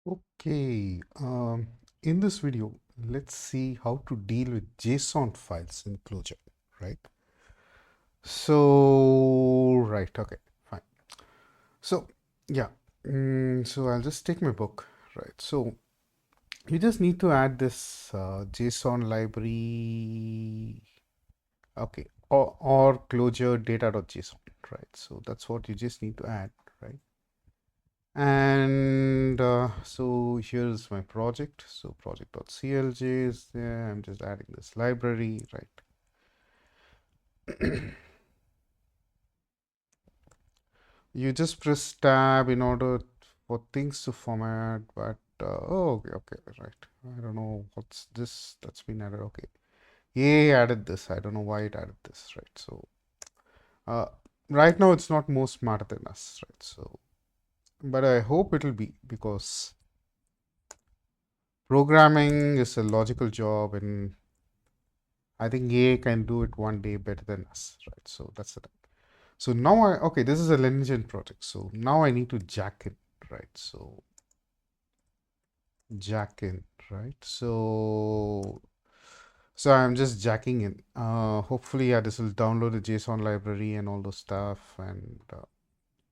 Okay, in this video, let's see how to deal with JSON files in Clojure, right? Okay, fine. So, yeah, so I'll just take my book, right? So, you just need to add this JSON library, okay, or Clojure data.json, right? So, that's what you just need to add, right? And so here's my project. So project.clj is there. I'm just adding this library, right? You just press tab in order for things to format, but oh, okay, right. I don't know what's this that's been added. Okay, yeah, added this. I don't know why it added this, right? So uh, right now it's not more smarter than us, right? So, but I hope it'll be because programming is a logical job and I think AI can do it one day better than us, right? So that's the thing. So now okay, this is a Lenigen project. So now I need to jack in, right? So jack in, right? So I'm just jacking in. Hopefully, yeah, this will download the JSON library and all those stuff and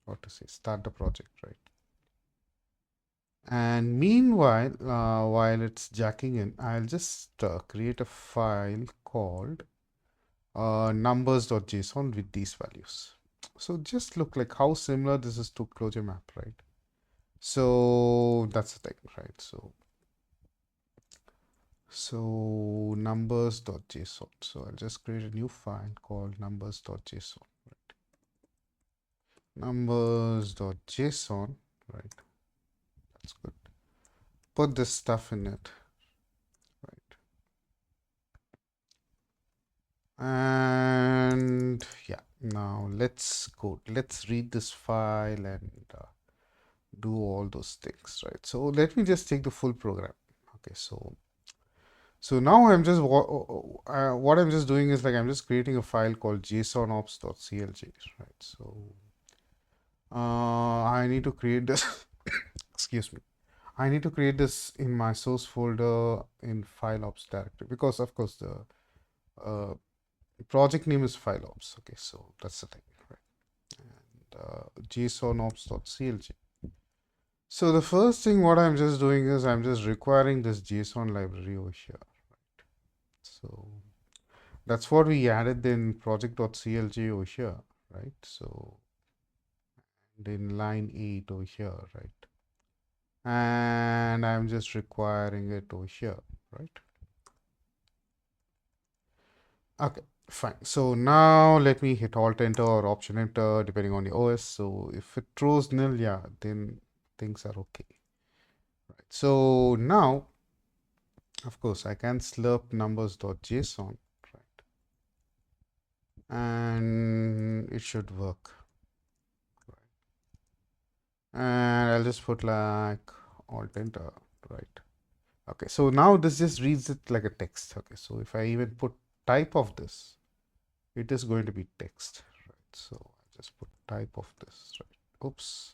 what to say, start the project, right? And meanwhile, while it's jacking in, I'll just create a file called numbers.json with these values. So just look like how similar this is to Clojure map, right? So that's the thing, right? So numbers.json. So I'll just create a new file called numbers.json. Right? Numbers.json, right? That's good. Put this stuff in it, right? And yeah, now let's go. Let's read this file and do all those things, right? So let me just take the full program. Okay, so now I'm just what I'm just doing is like I'm just creating a file called JSONOps.clj, right? So I need to create this. Excuse me. I need to create this in my source folder in file ops directory because of course the uh, project name is file ops. Okay, so that's the thing, right? And JSONOps.clj. So the first thing what I'm just doing is I'm just requiring this JSON library over here. So that's what we added in project.clj over here, right? So and in line 8 over here, right? And I'm just requiring it over here, right? Okay, fine. So now let me hit Alt Enter or Option Enter depending on the OS. So if it throws nil, yeah, then things are okay. Right. So now, of course, I can slurp numbers.json, right? And it should work. And I'll just put like Alt Enter, right? Okay, so now this just reads it like a text. Okay, so if I even put type of this, it is going to be text, right? So I'll just put type of this, right? Oops.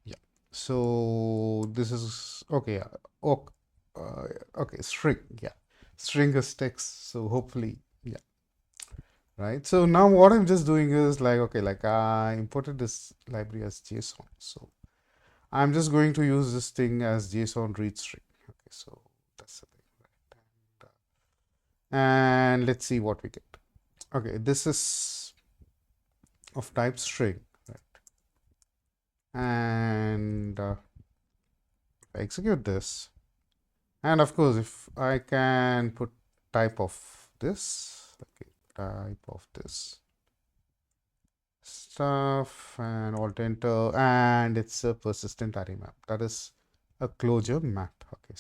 Yeah. So this is okay. Okay, okay, string. Yeah, string is text. So hopefully, yeah, right. So now what I'm just doing is like okay, like I imported this library as JSON. So I'm just going to use this thing as JSON read string. Okay, so that's the thing, right? And let's see what we get. Okay, this is of type string, right? And if I execute this, and of course, if I can put type of this, okay, type of this stuff and alt enter, and it's a persistent array map. That is a Clojure map. Okay,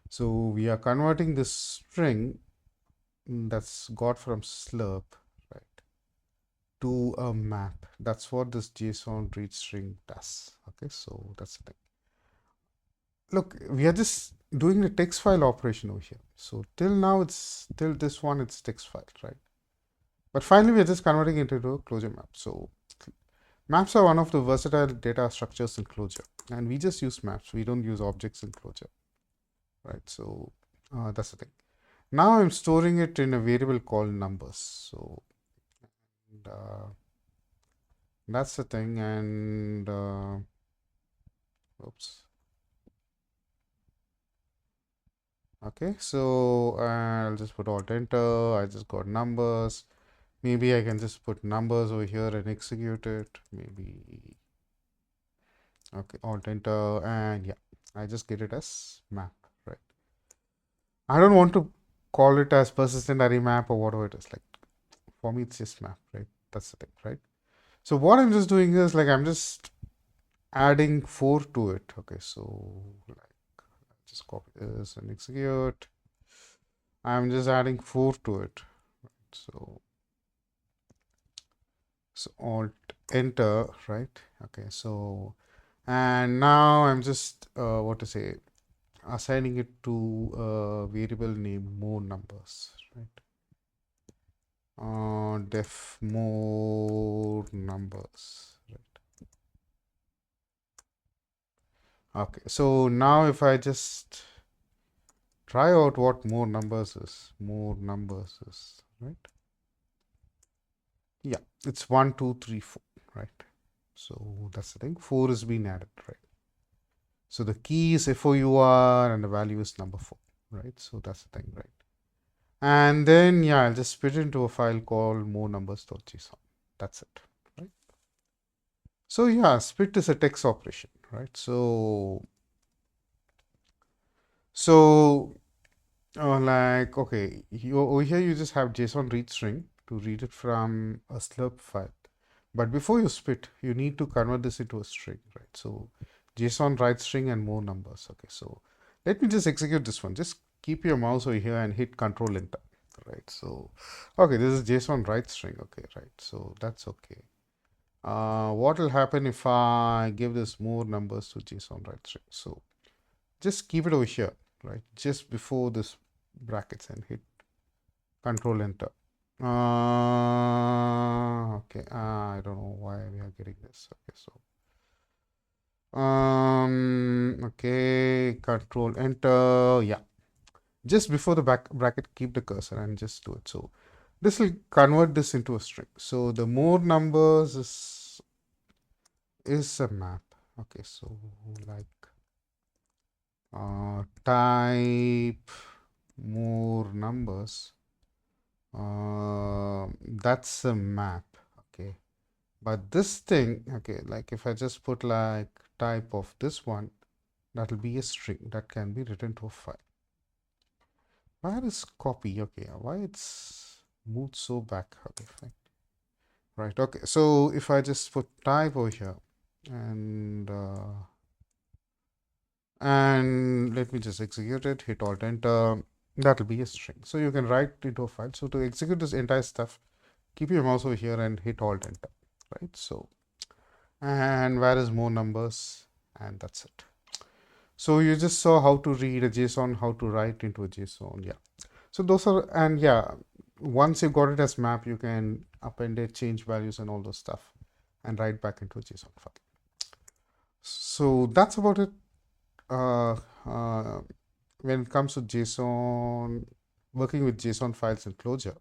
so we are converting this string that's got from slurp, right, to a map. That's what this JSON read string does. Okay, so that's the thing. Look, we are just doing the text file operation over here. So till now, it's till this one, it's text file, right? But finally, we're just converting it into a Clojure map. So maps are one of the versatile data structures in Clojure, and we just use maps. We don't use objects in Clojure, right? So that's the thing. Now I'm storing it in a variable called numbers. So and, that's the thing. And oops. Okay, so I'll just put alt enter. I just got numbers. Maybe I can just put numbers over here and execute it. Maybe. Okay, alt enter, and yeah, I just get it as map, right? I don't want to call it as persistent array map or whatever it is. Like for me, it's just map, right? That's the thing, right? So what I'm just doing is like I'm just adding 4 to it. Okay, so like just copy this and execute. I'm just adding 4 to it. So alt enter, right? Okay, so and now I'm just what to say, assigning it to a variable name more numbers, right? Def more numbers, right? Okay, so now if I just try out what more numbers is, right? Yeah, it's 1, 2, 3, 4, right? So that's the thing. 4 is being added, right? So the key is FOUR and the value is number 4, right? So that's the thing, right? And then, yeah, I'll just split it into a file called more numbers.json. That's it, right? So yeah, split is a text operation, right? So like, okay, over here you just have JSON read string to read it from a slurp file. But before you split, you need to convert this into a string, right? So JSON write string and more numbers. Okay, so let me just execute this one. Just keep your mouse over here and hit Control Enter, right? So, okay, this is JSON write string. Okay, right. So that's okay. What will happen if I give this more numbers to JSON write string? So just keep it over here, right? Just before this brackets and hit Control Enter. Okay, I don't know why we are getting this. Okay, so okay, Control Enter. Yeah, just before the back bracket, keep the cursor and just do it. So this will convert this into a string. So the more numbers is a map. Okay, so like type more numbers. That's a map. Okay, but this thing, okay, like if I just put like type of this one, that will be a string that can be written to a file. Where is copy? Okay, why it's moved so back? Okay, fine. Right, okay, so if I just put type over here and let me just execute it, hit alt enter, that'll be a string. So you can write into a file. So to execute this entire stuff, keep your mouse over here and hit alt enter, right? So, and where is more numbers? And that's it. So you just saw how to read a JSON, how to write into a JSON. Yeah. So those are, and yeah, once you got it as map, you can append it, change values and all those stuff and write back into a JSON file. So that's about it. Uh, uh, when it comes to JSON, working with JSON files in Clojure.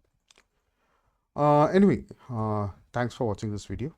Anyway, thanks for watching this video.